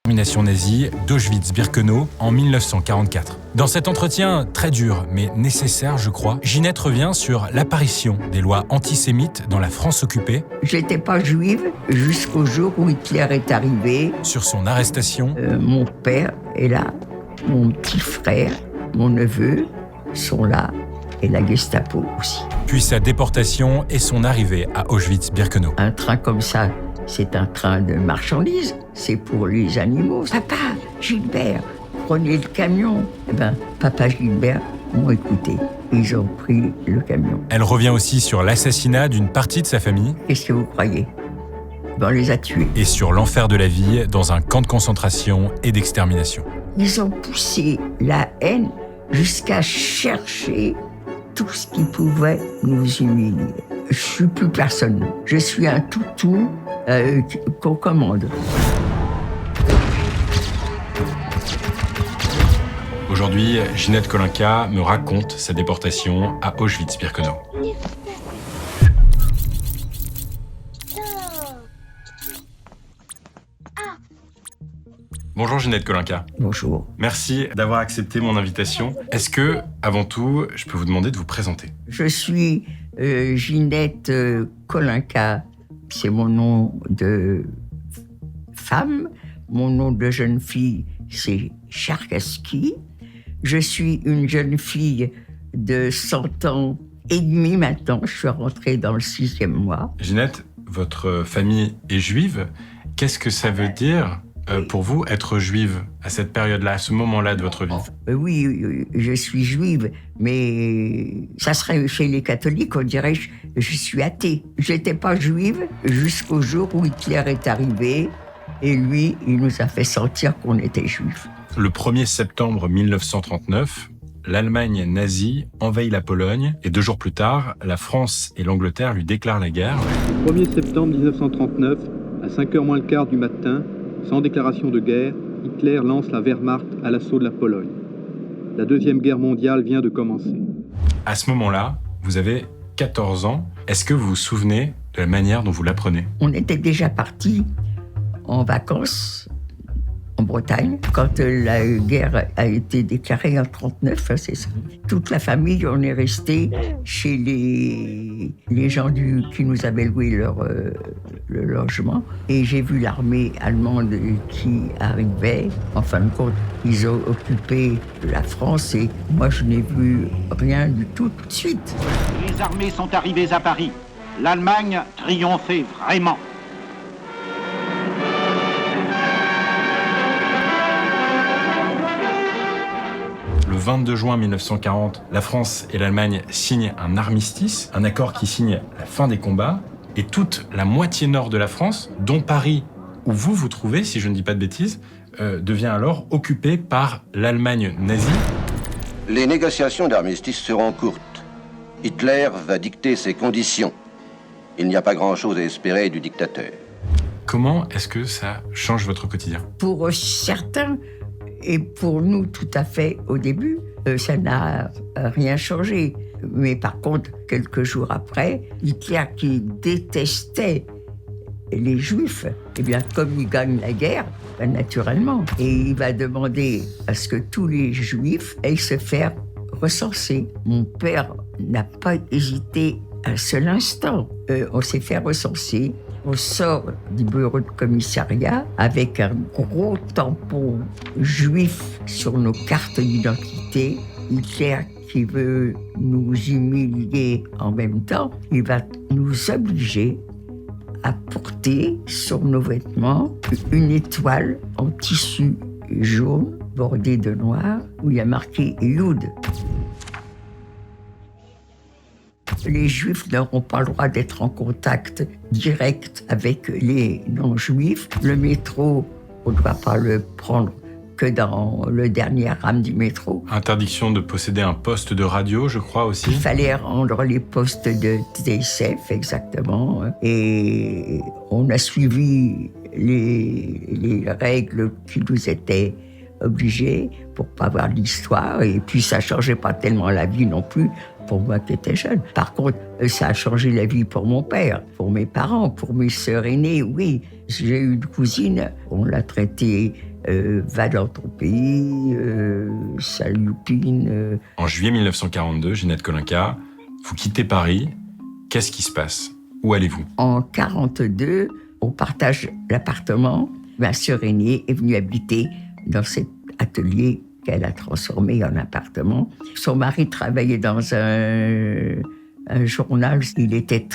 L'extermination nazie d'Auschwitz-Birkenau en 1944. Dans cet entretien très dur mais nécessaire, je crois, Ginette revient sur l'apparition des lois antisémites dans la France occupée. J'étais pas juive jusqu'au jour où Hitler est arrivé. Sur son arrestation. Mon père est là, mon petit frère, mon neveu sont là et la Gestapo aussi. Puis sa déportation et son arrivée à Auschwitz-Birkenau. Un train comme ça, c'est un train de marchandises, c'est pour les animaux. Papa, Gilbert, prenez le camion. Eh ben, papa Gilbert m'ont écouté. Ils ont pris le camion. Elle revient aussi sur l'assassinat d'une partie de sa famille. Qu'est-ce que vous croyez? Ben, on les a tués. Et sur l'enfer de la vie dans un camp de concentration et d'extermination. Ils ont poussé la haine jusqu'à chercher tout ce qui pouvait nous humilier. Je suis plus personne. Je suis un toutou qu'on commande. Aujourd'hui, Ginette Kolinka me raconte sa déportation à Auschwitz-Birkenau. Bonjour Ginette Kolinka. Bonjour. Merci d'avoir accepté mon invitation. Est-ce que, avant tout, je peux vous demander de vous présenter? Je suis Ginette Kolinka. C'est mon nom de femme. Mon nom de jeune fille, c'est Charkaski. Je suis une jeune fille de 100 ans et demi maintenant. Je suis rentrée dans le 6e mois. Ginette, votre famille est juive. Qu'est-ce que ça veut dire pour vous être juive à cette période-là, à ce moment-là de votre vie? Oui, je suis juive, mais ça serait chez les catholiques, on dirait je suis athée. Je n'étais pas juive jusqu'au jour où Hitler est arrivé et lui, il nous a fait sentir qu'on était juifs. Le 1er septembre 1939, l'Allemagne nazie envahit la Pologne et 2 jours plus tard, la France et l'Angleterre lui déclarent la guerre. Le 1er septembre 1939, à 5h moins le quart du matin, sans déclaration de guerre, Hitler lance la Wehrmacht à l'assaut de la Pologne. La Deuxième Guerre mondiale vient de commencer. À ce moment-là, vous avez 14 ans. Est-ce que vous vous souvenez de la manière dont vous l'apprenez? On était déjà partis en vacances en Bretagne quand la guerre a été déclarée en 1939, c'est ça. Toute la famille, on est resté chez les gens qui nous avaient loué le logement. Et j'ai vu l'armée allemande qui arrivait. En fin de compte, ils ont occupé la France et moi, je n'ai vu rien du tout de suite. Les armées sont arrivées à Paris. L'Allemagne triomphait vraiment. Le 22 juin 1940, la France et l'Allemagne signent un armistice, un accord qui signe la fin des combats, et toute la moitié nord de la France, dont Paris, où vous vous trouvez, si je ne dis pas de bêtises, devient alors occupée par l'Allemagne nazie. Les négociations d'armistice seront courtes. Hitler va dicter ses conditions. Il n'y a pas grand-chose à espérer du dictateur. Comment est-ce que ça change votre quotidien? Pour certains, et pour nous tout à fait au début, ça n'a rien changé. Mais par contre, quelques jours après, Hitler qui détestait les Juifs, eh bien, comme il gagne la guerre, naturellement, et il va demander à ce que tous les Juifs aillent se faire recenser. Mon père n'a pas hésité un seul instant. On s'est fait recenser. On sort du bureau de commissariat avec un gros tampon juif sur nos cartes d'identité. Hitler qui veut nous humilier en même temps, il va nous obliger à porter sur nos vêtements une étoile en tissu jaune bordée de noir où il y a marqué « Yud ». Les Juifs n'auront pas le droit d'être en contact direct avec les non-Juifs. Le métro, on ne doit pas le prendre que dans le dernier rame du métro. Interdiction de posséder un poste de radio, je crois aussi. Il fallait rendre les postes de TSF, exactement. Et on a suivi les règles qui nous étaient obligées pour pas voir l'histoire. Et puis ça changeait pas tellement la vie non plus pour moi qui étais jeune. Par contre, ça a changé la vie pour mon père, pour mes parents, pour mes sœurs aînées, oui. J'ai eu une cousine, on l'a traitée va dans ton pays, ça loupine. En juillet 1942, Ginette Kolinka, vous quittez Paris. Qu'est-ce qui se passe? Où allez-vous? En 1942, on partage l'appartement. Ma sœur aînée est venue habiter dans cet atelier qu'elle a transformé en appartement. Son mari travaillait dans un journal. Il était